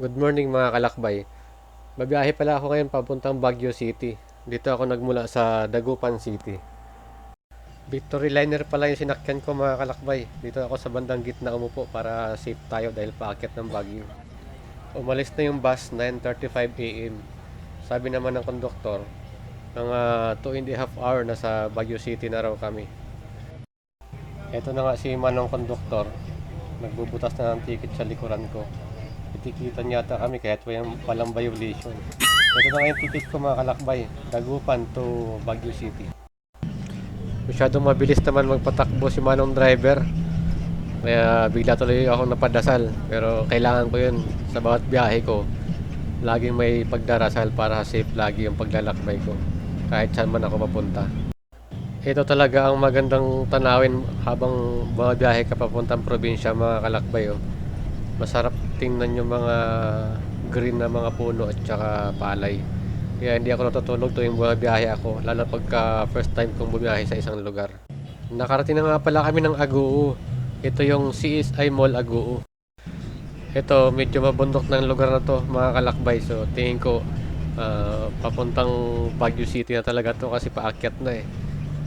Good morning mga kalakbay. Babiyahe pala ako ngayon papuntang Baguio City. Dito ako nagmula sa Dagupan City. Victory Liner pala yung sinakyan ko mga kalakbay. Dito ako sa bandang gitna umupo para safe tayo dahil paakyat ng Baguio. Umalis na yung bus 9:35 AM. Sabi naman ng konduktor, mga 2.5 hour na sa Baguio City na raw kami. Eto na nga si Manong konduktor. Nagbubutas na ng ticket sa likuran ko. Itikitan yata kami kahit walang violation. Ito na nga yung ticket ko mga kalakbay. Dagupan to Baguio City. Masyadong mabilis naman magpatakbo si Manong driver. Kaya bigla tuloy ako napadasal. Pero kailangan ko yun sa bawat biyahe ko. Laging may pagdarasal para safe lagi yung paglalakbay ko. Kahit saan man ako mapunta. Ito talaga ang magandang tanawin habang bumabiyahe ka papuntang probinsya mga kalakbay. Oh. Masarap tingnan yung mga green na mga puno at saka palay. Kaya hindi ako natutulog tuwing bumabiyahe ako, lalo pagka first time kong bumiyahe sa isang lugar. Nakarating na nga pala kami ng Agoo. Ito yung CSI Mall Agoo. Ito, medyo mabundok ng lugar na to mga kalakbay. So tingin ko papuntang Baguio City na talaga to kasi paakyat na eh.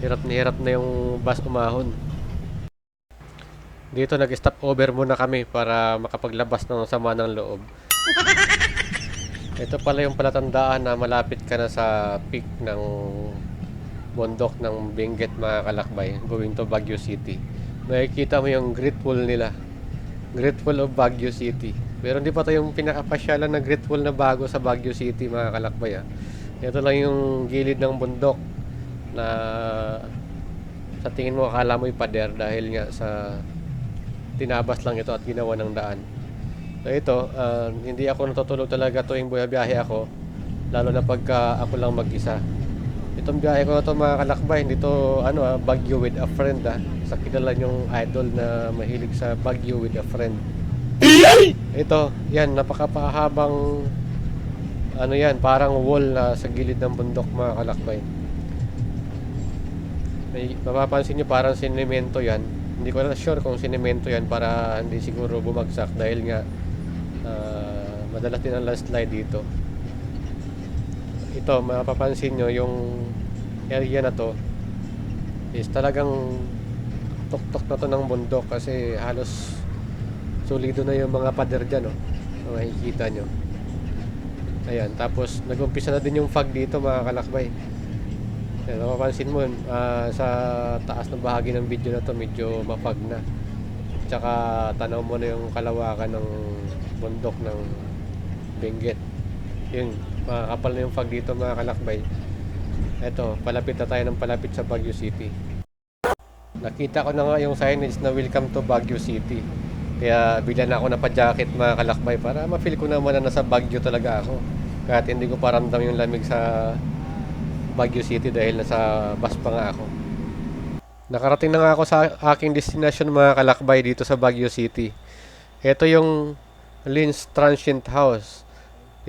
Hirap na yung bus umahon. Dito nag-stop over muna kami para makapaglabas ng sama ng loob. Ito pala yung palatandaan na malapit ka na sa peak ng bundok ng Benguet mga kalakbay, going to Baguio City. Makikita mo yung Great Wall nila. Great Wall of Baguio City. Pero hindi pa ito yung pinakapasyalan na Great Wall na bago sa Baguio City mga kalakbay. Ito lang yung gilid ng bundok na sa tingin mo akala mo ipader dahil nga sa tinabas lang ito at ginawa ng daan. So ito, hindi ako natutulog talaga tuwing bumabiyahe ako, lalo na pagka ako lang mag-isa. Itong biyahe ko na to mga kalakbay, hindi to Baguio with a friend sa kilala yung idol na mahilig sa Baguio with a friend. Ito, yan, napakapahabang yan, parang wall sa gilid ng bundok mga kalakbay. May mapapansin nyo parang sinemento yan. Hindi ko na sure kung sinemento yan para hindi siguro bumagsak dahil nga madalas din ang landslide dito. Ito, mapapansin nyo yung area na to is talagang tuktok na to ng bundok kasi halos solido na yung mga pader dyan. Makikita nyo. Ayan, tapos nag-umpisa na din yung fog dito mga kalakbay. Yan, mapapansin mo sa taas ng bahagi ng video na to medyo mapag na. Tsaka tanaw mo na yung kalawakan ng bundok ng Benguet. Yun, makakapal na yung fog dito mga kalakbay. Eto, palapit na tayo ng palapit sa Baguio City. Nakita ko na nga yung signage na welcome to Baguio City. Kaya bigla na ako napa-jacket mga kalakbay para ma-feel ko naman na nasa Baguio talaga ako. Kahit hindi ko paramdam yung lamig sa Baguio City dahil nasa bus pa nga ako. Nakarating na nga ako sa aking destination mga kalakbay dito sa Baguio City. Ito yung Lynn's Transient House.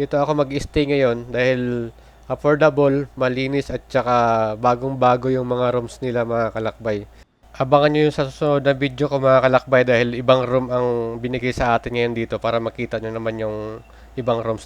Dito ako mag-stay ngayon dahil affordable, malinis at saka bagong-bago yung mga rooms nila mga kalakbay. Abangan nyo yung sa susunod na video ko mga kalakbay dahil ibang room ang binigay sa atin ngayon dito para makita nyo naman yung ibang rooms.